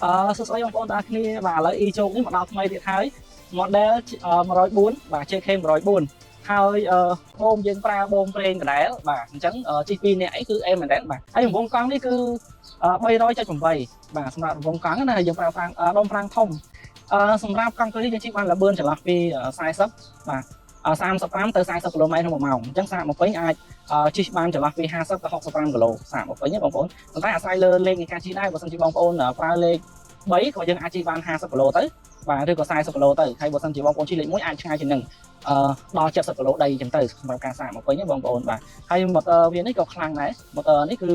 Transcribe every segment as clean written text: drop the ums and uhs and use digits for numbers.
សួស្តីបងប្អូនទាំងគ្នាបាទឥឡូវ e ជោគនេះមកដល់ថ្មីទៀតហើយ model 104បាទ JK 104ហើយបូមយើងប្រើបូមប្រេងកដែលបាទអញ្ចឹងជី2នាក់អីគឺអេមែនតើបាទហើយរង្វង់កង់នេះគឺ378បាទសម្រាប់រង្វង់កង់ណាយើងប្រើប្រាំងដុំប្រាំងធំសម្រាប់កង់នេះយើងជិះបានលបឿនចន្លោះពី40បាទ35ទៅ40គីឡូម៉ែត្រក្នុង1ម៉ោងអញ្ចឹងសារមកពេញអាចជិះបានចន្លោះពី50ទៅ65គីឡូសារមកពេញណាបងប្អូនប៉ុន្តែអាស្រ័យលើលេខនៃការជិះដែរបើសិនជាបងប្អូនប្រើលេខ3ក៏យើងអាចជិះបាន50គីឡូទៅបាទឬក៏40គីឡូទៅហើយបើសិនជាបងប្អូនជិះលេខ1អាចឆ្ងាយជាងនឹងដល់70គីឡូដីអញ្ចឹងទៅសម្រាប់ការសាកមកពេញណាបងប្អូនបាទហើយម៉ូទ័រវានេះក៏ខ្លាំងដែរម៉ូទ័រនេះគឺ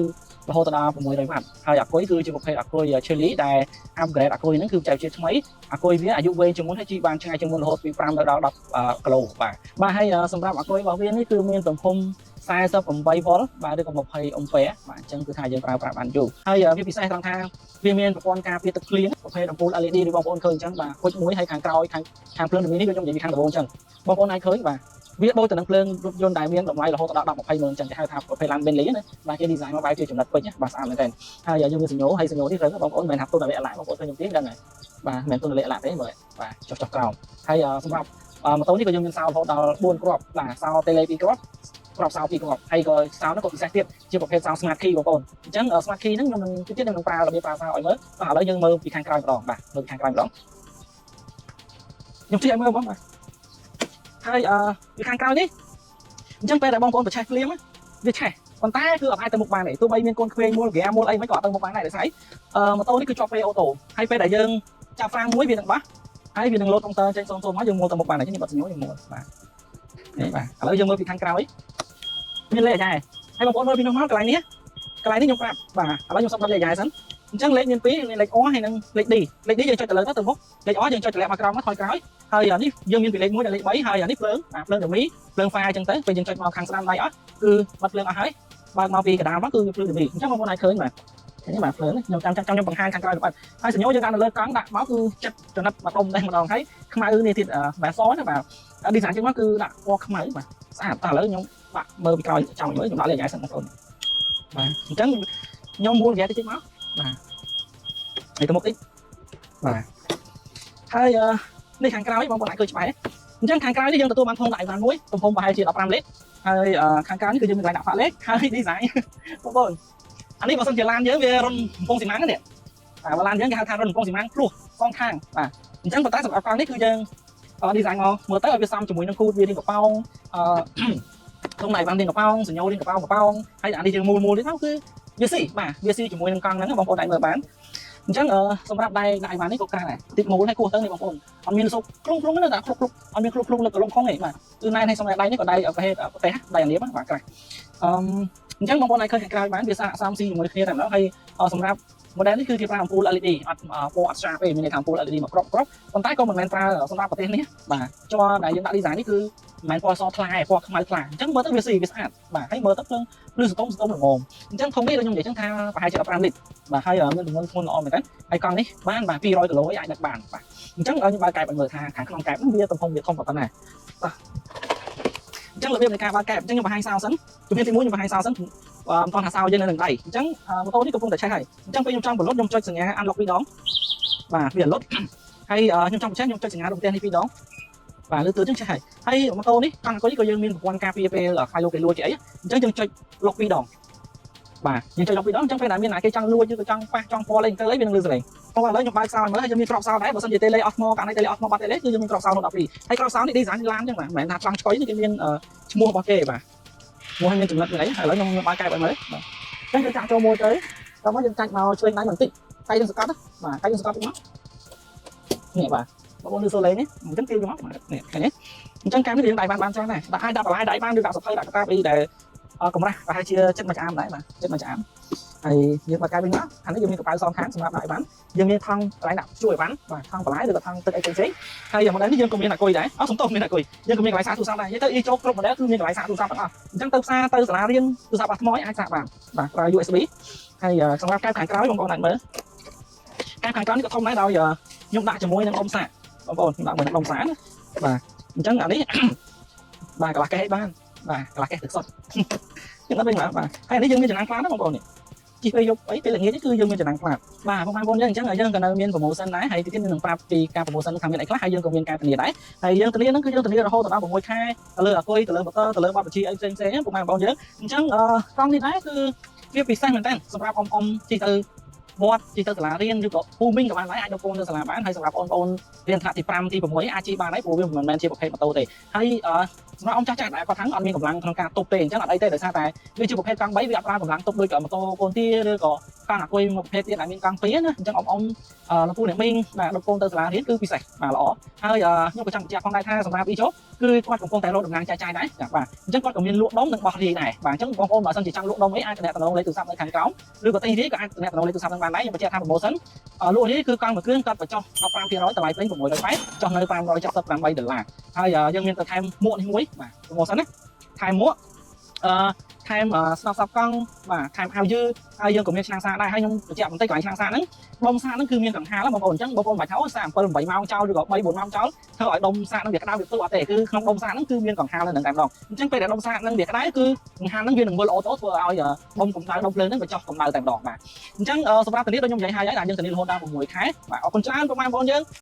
រហូតដល់600វ៉ាត់ហើយអាគុយគឺជាប្រភេទអាគុយ Chili ដែល upgrade អាគុយហ្នឹងគឺបច្ចេកវិទ្យាថ្មីអាគុយវាអាយុវែងជាងមុនហើយជីបានឆ្ងាយជាងមុនរហូតពី5ដល់10គីឡូបាទហើយសម្រាប់អាគុយរបស់វានេះគឺមានទំហំ48វ៉ុលបាទឬក៏20អ៊ុំប៉ែបាទអញ្ចឹងគឺថាយើងប្រើប្រាស់បានយូរហើយវាពិសេសត្រង់ថាវាមានប្រព័ន្ធការពារទឹកភ្លៀងប្រភេទអំពូល LED ដូចបងប្អូនឃើញអញ្ចឹងបាទគុជមួយហើយខាងក្រោយខាងភ្លើងនេះខ្ញុំនិយាយពីខាងដំបូងអញ្ចឹងបងប្អូនអាចឃើញបាទវាដូចទៅនឹងភ្លើងរថយន្តដែលមានតម្លៃរហូតដល់10-20ម៉ឺនអញ្ចឹងគេហៅថាប្រភេទឡាន Bentley ណាបាទគេ design មកបែបជាចំណិតពេជ្របាទស្អាតមែនទែនហើយយើងមានសញ្ញោហើយសញ្ញោនេះត្រូវបងប្អូនមិនមែនថាទុនអាឡាបងប្អូនឃើញខ្ញុំទៀតដឹងហើយបាទមិនមែនទុនអាឡាទេមើលបាទចុះក្រោមហើយសម្រាប់ម៉ូតូនេះក៏យើងមានសោររហូតដល់4គ្រាប់បាទសោរតេឡេ2គ្រាប់គ្រាប់សោរ2គ្រាប់ហើយក៏សោរនោះក៏ពិសេសទៀតជាប្រភេទសោរ Smart Key បងប្អូនអញ្ចឹង Smart Key ហ្នឹងខ្ញុំនឹងទៀតខ្ញុំនឹងប្រើរបៀបប្រើសោរឲ្យមើលបាទឥឡូវយើងមើលពីខាងក្រោយម្ដងបាទមើលពីខាងក្រោយម្ដងខ្ញុំជិះឲ្យមើលបងបាទហើយពីខាងក្រោយនេះអញ្ចឹងពេលដែលបងប្អូនប្រឆេះភ្លាមវាឆេះប៉ុន្តែគឺអត់អាចទៅមុខបានទេទោះបីមានកូនខ្វែងមូលហ្គាមូលអីមិនក៏អត់ទៅមុខបានដែរដោយសារម៉ូតូនេះគឺជាប់ពេលអូតូហើយពេលដែលយើងចាប់ហ្វ្រាំងមួយវានឹងបោះហើយវានឹងលោតកុំព្យូទ័រចេញសូមមកយើងមូលទៅមុខបានតែនេះបាត់សញ្ញោយើងមូលបាទនេះបាទឥឡូវយើងមើលពីខាងក្រោយមានលេខអាយ៉ែហើយបងប្អូនមើលពីនោះមកកន្លែងនេះខ្ញុំប្រាប់បាទឥឡូវខ្ញុំសុំបិទលេខអាយ៉ែសិនអញ្ចឹងលេខមាន2លេខ O ហើយនិងលេខ D លេខ D យើងចុចទៅលើទៅមុខលេខ O យើងចុចតម្លាក់មកក្រោមមកថយក្រោយហើយអានេះយើងមានពីលេខ1ដល់លេខ3ហើយអានេះភ្លើងភ្លើងដមីភ្លើងហ្វាអញ្ចឹងទៅពេលយើងចុចមកខាងស្ដាំដៃអស់គឺបិទភ្លើងអស់ហើយបើកមកពីកណ្ដាលមកគឺភ្លើងដមីអញ្ចឹងបងប្អូនអាចឃើញបាទនេះបាទភ្លើងខ្ញុំខ្ញុំបង្ហាញខាងក្រោយបាត់ហើយសញ្ញោយើងដាក់នៅលើកង់ដាក់មកគឺចិត្តចំណិតមកដុំតែម្ដងហើយខ្មៅនេះទៀតបែបសណាបាទឌីហ្សាញជាងមកគឺដាក់ពណ៌ខ្មៅបាទស្អាតតែឥឡូវខ្ញុំបាក់មើលពីក្រោយចង់មើលខ្ញុំដាក់លេខអាយ៉ែសិនបងប្អូនបាទអញ្ចឹងខ្ញុំមូលហ្គាទៅជិះមកបាទនេះទៅមុខតិចបាទហើយនេះខាងក្រោយបងប្អូនអាចឃើញច្បាស់អញ្ចឹងខាងក្រោយនេះយើងទទួលបានធុងដាក់អីវ៉ាន់មួយទំហំប្រហែលជា15លីត្រហើយខាងក្រោយនេះគឺយើងមានកន្លែងដាក់ផាក់លេខហើយ design បងប្អូនអានេះបើសិនជាឡានយើងវារុនកំពង់ស៊ីម៉ាំងនេះបាទឡានយើងគេហៅថារុនកំពង់ស៊ីម៉ាំងភ្លោះសងខាងបាទអញ្ចឹងប៉ុន្តែសម្រាប់កង់នេះគឺយើង design មកមើលទៅឲ្យវាសមជាមួយនឹងគូតវារៀងកប៉ោងធុងដាក់អីវ៉ាន់រៀងកប៉ោងសញ្ញោរៀងកប៉ោងហើយអានេះយើងមូលនេះទៅគឺវាស៊ីបាទវាស៊ីជាមួយនឹងកង់ហ្នឹងបងប្អូនអាចមើលបានអញ្ចឹងសម្រាប់ដៃដាក់អីវ៉ាន់នេះក៏ក្រាស់ដែរតិចមូលហើយគោះទៅនេះបងប្អូនអត់មានសុកគ្រុងហ្នឹងតែគ្រុកអត់មានគ្រុកលើកកលុំខុងទេបាទគឺណែនេះសម្រាប់ដៃនេះក៏ដៃប្រភេទប្រទេសដៃអាលៀបបាទក្រាស់អញ្ចឹងបងប្អូនអាចឃើញខាងក្រោយបានវាសាកសាមស៊ីជាមួយគ្នាតែម្ដងហើយសម្រាប់ model នេះគឺគេប្រើអំពូល LED អត់ពណ៌អត់ស្រាបទេមានន័យថាអំពូល LED មកគ្រាប់ប៉ុន្តែក៏មិនមែនប្រើសម្រាប់ប្រទេសនេះបាទជ័រដែលយើងដាក់ design នេះគឺមិនមែនពណ៌សថ្លាទេពណ៌ខ្មៅថ្លាអញ្ចឹងមើលទៅវាស៊ីវាស្អាតបាទហើយមើលទៅភ្លើងឬសតុំល្មមអញ្ចឹងធុងនេះដូចខ្ញុំនិយាយអញ្ចឹងថាប្រហែលជា15លីត្របាទហើយមានទម្ងន់ធ្ងន់ល្អមែនតើហើយកង់នេះបានបាទ200គីឡូអាចដឹកបានបាទអញ្ចឹងខ្ញុំបើកកែបឲ្យមើលថាខាងក្នុងកែបហ្នឹងវាទំហំវាធំប៉ុណ្ណាបាទអញ្ចឹងរបៀបនៃការបើកកែបអញ្ចឹងខ្ញុំបង្ហាញសោសិនជំហានទី1ខ្ញុំបង្ហាញសោសិនមិនទាន់ថាសោយើងនៅនឹងដៃអញ្ចឹងម៉ូតូនេះកំពុងតែឆេះហើយអញ្ចឹងពេលខ្ញុំចង់បន្លត់ខ្ញុំចុចសញ្ញា unlock 2ដងបាទវាលុតហើយខ្ញុំចង់បញ្ចេញខ្ញុំចុចសញ្ញារំទះនេះ2ដងបាទលើទឿនអញ្ចឹងឆេះហើយម៉ូតូនេះកង់អង្គុយក៏យើងមានប្រព័ន្ធការពារពេលខ្លាយលោកគេលួចគេអីអញ្ចឹងយើងចុច lock 2ដងបាទយើងចុច lock 2ដងអញ្ចឹងពេលណាមានគេចង់លួចឬក៏ចង់ប៉ះចង់ពណ៌លេងទៅអីវានឹងលឺសលេងឥឡូវខ្ញុំបើកសោឲ្យមើលហើយយើងមានក្របសោដែរបើសិនជាតេឡេអស់ថ្មករណីតេឡេអស់ថ្មបាត់តេឡេគឺយើងមានក្របសោនោះ12ហើយក្របសោនេះ design ឡានអញ្ចឹងបាទមិនមែនថាឆ្លងឆ្កុយនេះគេមានឈ្មោះរបស់គេបាទឈ្មោះឲ្យមានចំណិតមានអីហើយឥឡូវខ្ញុំបើកកែបឲ្យមើលបាទអញ្ចឹងយើងចាក់ចូលមួយទៅដល់មកយើងចាច់មកឆ្វេងដៃបន្តិចដៃយើងសកាត់បាទដៃយើងសកាត់មកនេះបាទបងប្អូនលឺសូលេងនេះអញ្ចឹងទាញមកនេះឃើញទេអញ្ចឹងកែបនេះយើងដៃបានច្រើនដែរដាក់ឲ្យដាក់បន្លែដៃបានឬដាក់សភៅដាក់កតាបអីដែលកម្រាស់ប្រហែលជាចិត្តមួយឆ្អាមដែរបាទចិត្តមួយឆ្អាមហើយយើងបើកកែបវិញមកខាងនេះយើងមានកប៉ៅសងខាងសម្រាប់ដាក់អីបានយើងមានថង់កន្លែងដាក់ជួយអីបានបាទថង់បន្លែឬក៏ថង់ទឹកអីផ្សេងហើយម៉ូដែលនេះយើងក៏មានអាគុយដែរសំទោសមានអាគុយយើងក៏មានកន្លែងសាកទូរស័ព្ទដែរនិយាយទៅអ៊ីចូលគ្រប់ម៉ូដែលគឺមានកន្លែងសាកទូរស័ព្ទទាំងអស់អញ្ចឹងទៅផ្សារទៅសាលារៀនទូរស័ព្ទអាថ្មអាចសាកបានបាទប្រើ USB ហើយសម្រាប់កែបខាងក្រោយបងប្អូនអាចមើលកែបខាងក្រោយនេះក៏ធំដែរដោយខ្ញុំដាក់ជាមួយនឹងអ៊ុំសាកបងប្អូនខ្ញុំដាក់មួយនឹងអ៊ុំសាកណាបាទអញ្ចឹងអានេះបាទកន្លះកេះឲ្យបានបាទកន្លះកេះទឹកសុទ្ធខ្ញុំដាក់វិញបាទហើយអានេះយើងមានចំណាំងខ្លាំងណាស់បងប្អូននេះ chi phí dục ấy cái là nghĩa chứ cứ dương miền nặng phạt và phong phong dân chẳng là dân còn nơi miền promotion đấy hay cái mình phạt vì ca promotion tham gia lại khác hay dân còn miền ca tình đấy hay dân tình nó cứ dân tình là hô tụi nó một ngôi khai lừa coi tụi lừa bao chi ấy trên xe phong phong dân chẳng con đi đấy cứ việc bị sai mình tênสำหรับông chi từบอดจีเตอร์สลาเรียนอยู่กับผู้มิ่งกับอะไรไอ้ดอกโกนเตอร์สลาบ้านให้สำหรับโอนเรียนถนัดที่ปรำที่ผมไว้อาชีพบ้านได้ผู้วิ่งเหมือนแมนชีประเภทประตูเตะให้สำหรับองจ้าได้ก็ทั้งมีกำลังทางการตบเตะจังหวัดไอเตะเดือดซาแต่วิจิประเภทกลางใบวิอัตรากำลังตบด้วยกับประตูโกนที่เรื่องก็การหนักคุยประเภทที่ไหนมีกลางเปี้ยนะจังองเราพูดเนี่ยมิ่งแต่ดอกโกนเตอร์สลาเรียนคือพิเศษมาหล่อให้ยกกระชังจากของได้ท่าสำหรับอีโจ๊กคือควาดของโกนแต่เราดำน้ำใจได้แบบว่าจังควาดของมีลวดล้มหนึ่งบอดีไหนบางจังบางคนมาสังเกตจังลวดล้มไอ้ไอ้แต่ตะโนเลยtừซ้ำในขันเก้าหรือก็ตีที่ก็ไอ้แต่ตะโนเลยtừซ้ำในบ้านไหนยังไม่เจอทำโปรโมชั่นลูกนี้คือการเหมือนเครื่องกัดไปจ้องเอาปลาเพียร้อยแต่ใบเป็นผมหมดเลยไปจ้องในปลาร้อยจับปลาใบเดือดละhay dân miền từ thay muộn thì muối mà một sẵn đấy thay muộn thay sọc sọc cong và thay ao dư ai dân của miền sang xa đây hay nhung chạm tay quảng sang xa đấy đông xa nóคือmiền cảng hà lắm bông ổn chẳng bông bảy tháo sàm phần bảy mau trao được bảy bốn mau trao theo gọi đông xa nó việc đau việc tôi tệ cứ không đông xa nóคือmiền cảng hà lên đằng đằng đồng chẳng phải là đông xa nó việc đấy cứ hà nó viên đằng mưa ô tô vừa ao giờ bông cũng đau đông lên nó phải cho cũng đau đằng đòn mà chẳng sập ra từ nít tôi nhung vậy hai giấy là dân từ nít hôn đau một mùi khái và con trai của mai bông dân